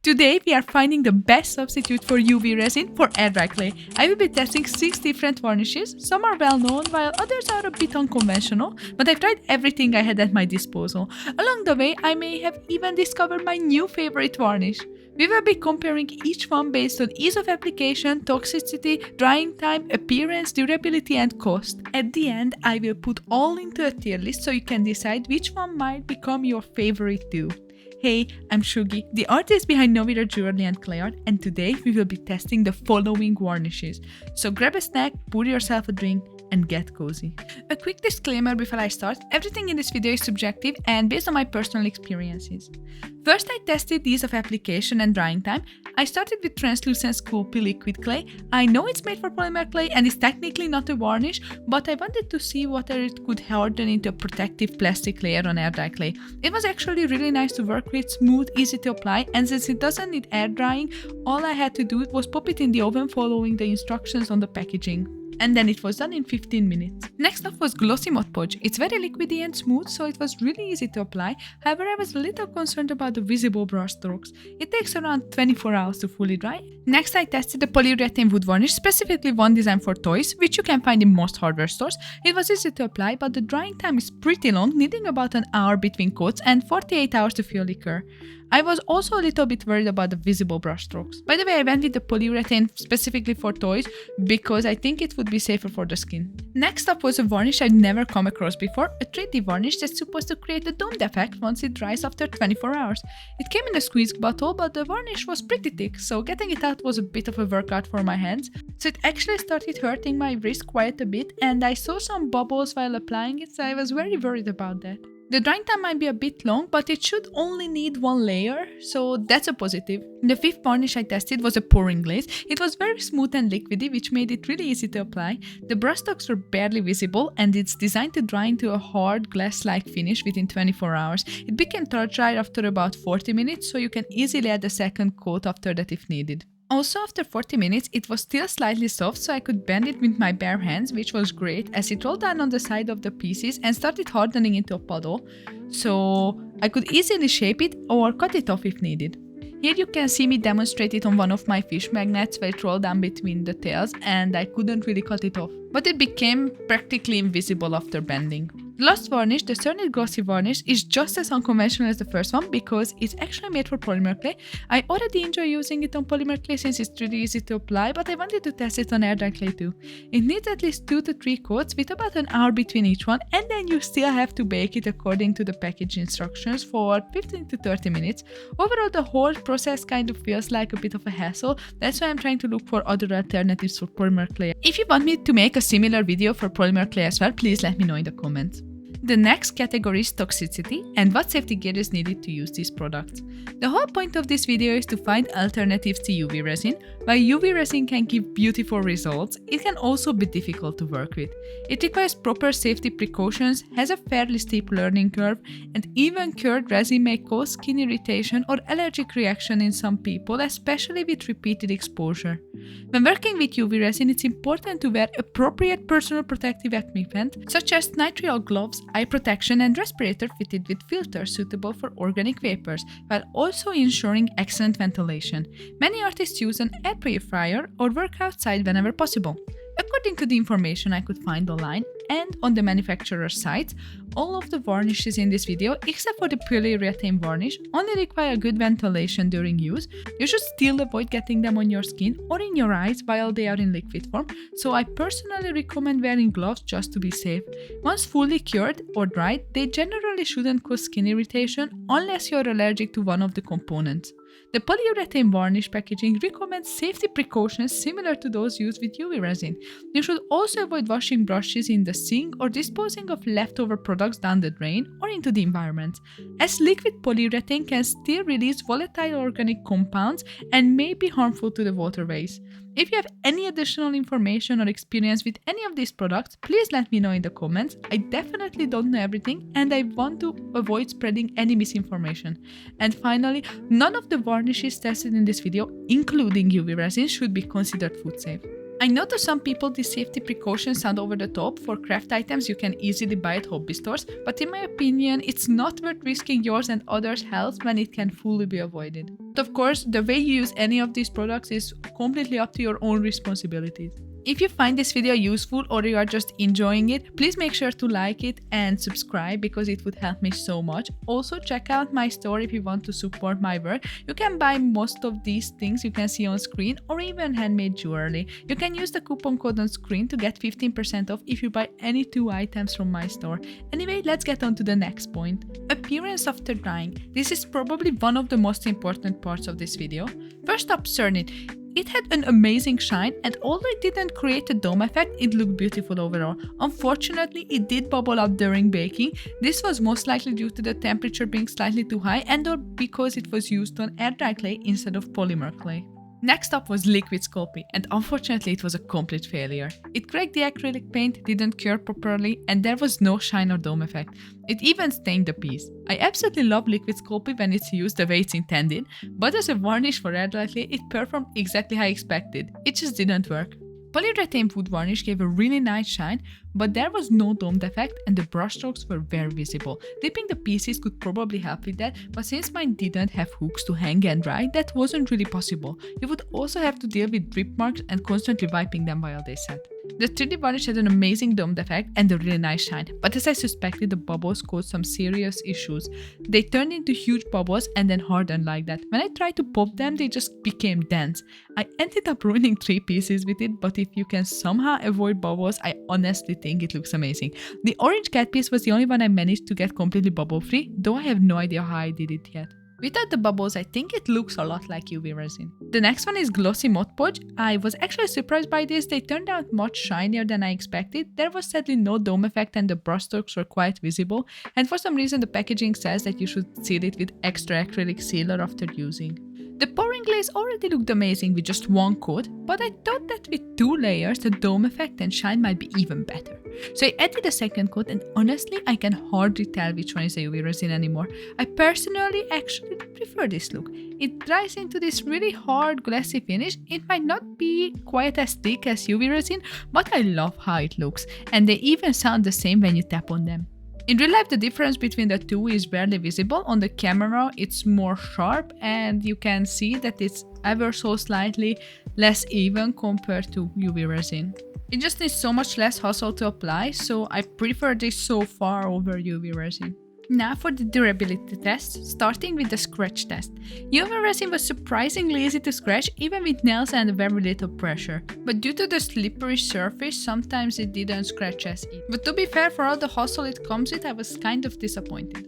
Today we are finding the best substitute for UV resin for air dry clay. I will be testing 6 different varnishes. Some are well known while others are a bit unconventional, but I've tried everything I had at my disposal. Along the way I may have even discovered my new favorite varnish. We will be comparing each one based on ease of application, toxicity, drying time, appearance, durability and cost. At the end I will put all into a tier list so you can decide which one might become your favorite too. Hey, I'm Shugi, the artist behind Novyra jewelry and clay art, and today we will be testing the following varnishes. So grab a snack, pour yourself a drink and get cozy. A quick disclaimer before I start, everything in this video is subjective and based on my personal experiences. First I tested ease of application and drying time. I started with translucent Sculpey liquid clay. I know it's made for polymer clay and is technically not a varnish, but I wanted to see whether it could harden into a protective plastic layer on air dry clay. It was actually really nice to work with, smooth, easy to apply, and since it doesn't need air drying, all I had to do was pop it in the oven following the instructions on the packaging. And then it was done in 15 minutes. Next up was glossy Mod Podge. It's very liquidy and smooth, so it was really easy to apply. However, I was a little concerned about the visible brush strokes. It takes around 24 hours to fully dry. Next I tested the polyurethane wood varnish, specifically one designed for toys, which you can find in most hardware stores. It was easy to apply, but the drying time is pretty long, needing about an hour between coats and 48 hours to fully cure. I was also a little bit worried about the visible brush strokes. By the way, I went with the polyurethane specifically for toys because I think it would be safer for the skin. Next up was a varnish I'd never come across before, a 3D varnish that's supposed to create a domed effect once it dries after 24 hours. It came in a squeeze bottle, but the varnish was pretty thick, so getting it out was a bit of a workout for my hands. So it actually started hurting my wrist quite a bit, and I saw some bubbles while applying it, so I was very worried about that. The drying time might be a bit long, but it should only need one layer, so that's a positive. The fifth varnish I tested was a pouring glaze. It was very smooth and liquidy, which made it really easy to apply. The brush strokes were barely visible, and it's designed to dry into a hard glass-like finish within 24 hours. It became dry after about 40 minutes, so you can easily add a second coat after that if needed. Also, after 40 minutes, it was still slightly soft, so I could bend it with my bare hands, which was great as it rolled down on the side of the pieces and started hardening into a puddle, so I could easily shape it or cut it off if needed. Here you can see me demonstrate it on one of my fish magnets where it rolled down between the tails and I couldn't really cut it off, but it became practically invisible after bending. The last varnish, the Cernit glossy varnish, is just as unconventional as the first one because it's actually made for polymer clay. I already enjoy using it on polymer clay since it's really easy to apply, but I wanted to test it on air dry clay too. It needs at least 2 to 3 coats with about an hour between each one, and then you still have to bake it according to the package instructions for 15 to 30 minutes. Overall, the whole process kind of feels like a bit of a hassle. That's why I'm trying to look for other alternatives for polymer clay. If you want me to make a similar video for polymer clay as well, please let me know in the comments. The next category is toxicity and what safety gear is needed to use these products. The whole point of this video is to find alternatives to UV resin. While UV resin can give beautiful results, it can also be difficult to work with. It requires proper safety precautions, has a fairly steep learning curve, and even cured resin may cause skin irritation or allergic reaction in some people, especially with repeated exposure. When working with UV resin, it's important to wear appropriate personal protective equipment such as nitrile gloves, eye protection and respirator fitted with filters suitable for organic vapors, while also ensuring excellent ventilation. Many artists use an air purifier or work outside whenever possible. According to the information I could find online and on the manufacturer's sites, all of the varnishes in this video, except for the polyurethane varnish, only require good ventilation during use. You should still avoid getting them on your skin or in your eyes while they are in liquid form, so I personally recommend wearing gloves just to be safe. Once fully cured or dried, they generally shouldn't cause skin irritation unless you're allergic to one of the components. The polyurethane varnish packaging recommends safety precautions similar to those used with UV resin. You should also avoid washing brushes in the sink or disposing of leftover products down the drain or into the environment, as liquid polyurethane can still release volatile organic compounds and may be harmful to the waterways. If you have any additional information or experience with any of these products, please let me know in the comments. I definitely don't know everything and I want to avoid spreading any misinformation. And finally, none of the varnishes tested in this video, including UV resin, should be considered food safe. I know to some people these safety precautions sound over the top. For craft items you can easily buy at hobby stores, but in my opinion it's not worth risking yours and others' health when it can fully be avoided. But of course, the way you use any of these products is completely up to your own responsibilities. If you find this video useful or you are just enjoying it, please make sure to like it and subscribe because it would help me so much. Also, check out my store if you want to support my work. You can buy most of these things you can see on screen or even handmade jewelry. You can use the coupon code on screen to get 15% off if you buy any 2 items from my store. Anyway, let's get on to the next point. Appearance after drying. This is probably one of the most important parts of this video. First up, Cernit. It had an amazing shine, and although it didn't create a dome effect, it looked beautiful overall. Unfortunately, it did bubble up during baking. This was most likely due to the temperature being slightly too high and or because it was used on air dry clay instead of polymer clay. Next up was liquid sculpey, and unfortunately it was a complete failure. It cracked the acrylic paint, didn't cure properly, and there was no shine or dome effect. It even stained the piece. I absolutely love liquid sculpey when it's used the way it's intended, but as a varnish for air dry clay, it performed exactly how I expected. It just didn't work. Polyurethane wood varnish gave a really nice shine, but there was no domed effect and the brushstrokes were very visible. Dipping the pieces could probably help with that, but since mine didn't have hooks to hang and dry, that wasn't really possible. You would also have to deal with drip marks and constantly wiping them while they set. The 3D varnish had an amazing domed effect and a really nice shine, but as I suspected, the bubbles caused some serious issues. They turned into huge bubbles and then hardened like that. When I tried to pop them, they just became dense. I ended up ruining 3 pieces with it, but if you can somehow avoid bubbles, I honestly think it looks amazing. The orange cat piece was the only one I managed to get completely bubble free, though I have no idea how I did it yet. Without the bubbles, I think it looks a lot like UV resin. The next one is glossy Mod Podge. I was actually surprised by this. They turned out much shinier than I expected. There was sadly no dome effect and the brushstrokes were quite visible. And for some reason the packaging says that you should seal it with extra acrylic sealer after using. The pouring glaze already looked amazing with just 1 coat, but I thought that with 2 layers the dome effect and shine might be even better. So I added a second coat and honestly I can hardly tell which one is a UV resin anymore. I personally actually prefer this look. It dries into this really hard glassy finish. It might not be quite as thick as UV resin, but I love how it looks and they even sound the same when you tap on them. In real life, the difference between the two is barely visible. On the camera, it's more sharp and you can see that it's ever so slightly less even compared to UV resin. It just needs so much less hassle to apply, so I prefer this so far over UV resin. Now for the durability test, starting with the scratch test. UV resin was surprisingly easy to scratch even with nails and very little pressure. But due to the slippery surface, sometimes it didn't scratch as easy. But to be fair, for all the hassle it comes with, I was kind of disappointed.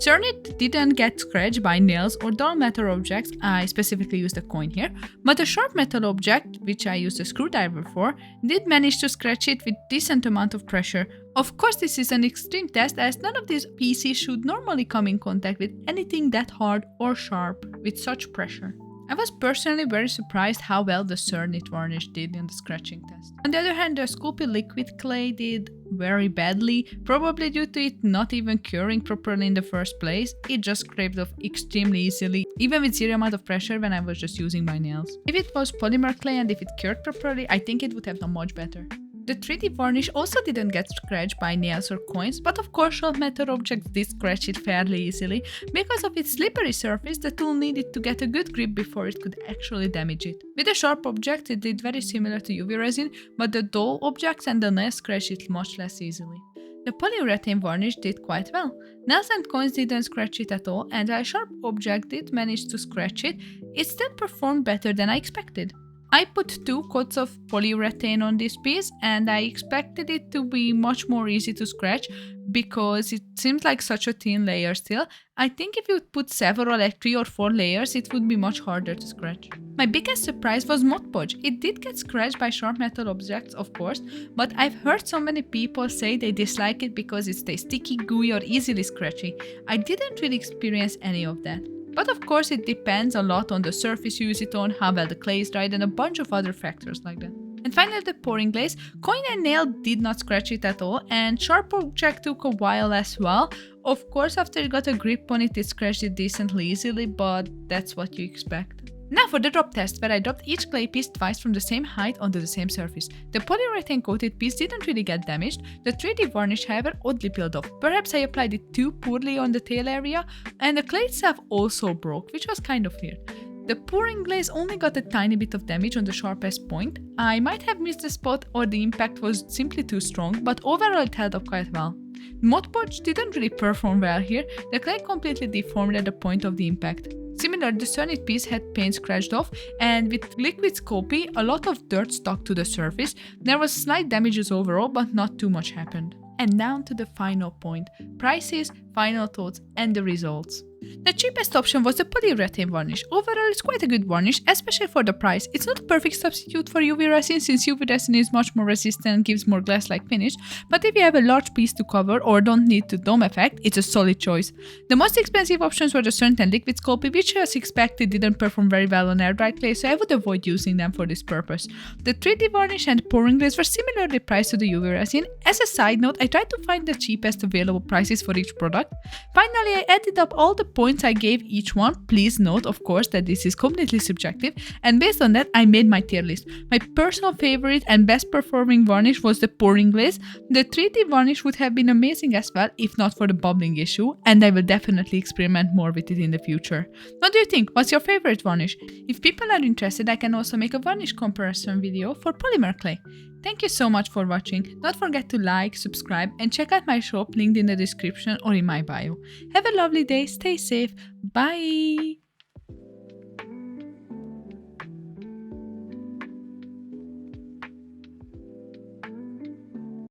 Cernit didn't get scratched by nails or dull metal objects, I specifically used a coin here, but a sharp metal object, which I used a screwdriver for, did manage to scratch it with decent amount of pressure. Of course this is an extreme test as none of these pieces should normally come in contact with anything that hard or sharp with such pressure. I was personally very surprised how well the Cernit varnish did in the scratching test. On the other hand, the Sculpey liquid clay did very badly, probably due to it not even curing properly in the first place. It just scraped off extremely easily, even with zero amount of pressure when I was just using my nails. If it was polymer clay and if it cured properly, I think it would have done much better. The 3D varnish also didn't get scratched by nails or coins, but of course sharp metal objects did scratch it fairly easily. Because of its slippery surface, the tool needed to get a good grip before it could actually damage it. With a sharp object, it did very similar to UV resin, but the dull objects and the nails scratched it much less easily. The polyurethane varnish did quite well. Nails and coins didn't scratch it at all, and while a sharp object did manage to scratch it, it still performed better than I expected. I put 2 coats of polyurethane on this piece and I expected it to be much more easy to scratch because it seems like such a thin layer still. I think if you would put several like 3 or 4 layers it would be much harder to scratch. My biggest surprise was Mod Podge. It did get scratched by sharp metal objects of course, but I've heard so many people say they dislike it because it stays sticky, gooey or easily scratchy. I didn't really experience any of that. But of course it depends a lot on the surface you use it on, how well the clay is dried and a bunch of other factors like that. And finally the pouring glaze. Coin and nail did not scratch it at all and sharp object took a while as well. Of course after it got a grip on it, it scratched it decently easily, but that's what you expect. Now for the drop test, where I dropped each clay piece twice from the same height onto the same surface. The polyurethane coated piece didn't really get damaged, the 3D varnish however oddly peeled off. Perhaps I applied it too poorly on the tail area, and the clay itself also broke, which was kind of weird. The pouring glaze only got a tiny bit of damage on the sharpest point. I might have missed the spot or the impact was simply too strong, but overall it held up quite well. Mod Podge didn't really perform well here, the clay completely deformed at the point of the impact. Similarly, the Cernit piece had paint scratched off, and with liquid Scoopy, a lot of dirt stuck to the surface. There was slight damages overall, but not too much happened. And down to the final point, prices, final thoughts, and the results. The cheapest option was the polyurethane varnish. Overall, it's quite a good varnish, especially for the price. It's not a perfect substitute for UV resin since UV resin is much more resistant and gives more glass-like finish, but if you have a large piece to cover or don't need the dome effect, it's a solid choice. The most expensive options were the Cernit and liquid Sculpey, which as expected didn't perform very well on air-dry clay, so I would avoid using them for this purpose. The 3D varnish and pouring glaze were similarly priced to the UV resin. As a side note, I tried to find the cheapest available prices for each product. Finally, I added up all the points I gave each one. Please note, of course, that this is completely subjective, and based on that, I made my tier list. My personal favorite and best performing varnish was the pouring glaze. The 3D varnish would have been amazing as well, if not for the bubbling issue, and I will definitely experiment more with it in the future. What do you think? What's your favorite varnish? If people are interested, I can also make a varnish comparison video for polymer clay. Thank you so much for watching. Don't forget to like, subscribe, and check out my shop linked in the description or in my bio. Have a lovely day, stay safe, bye!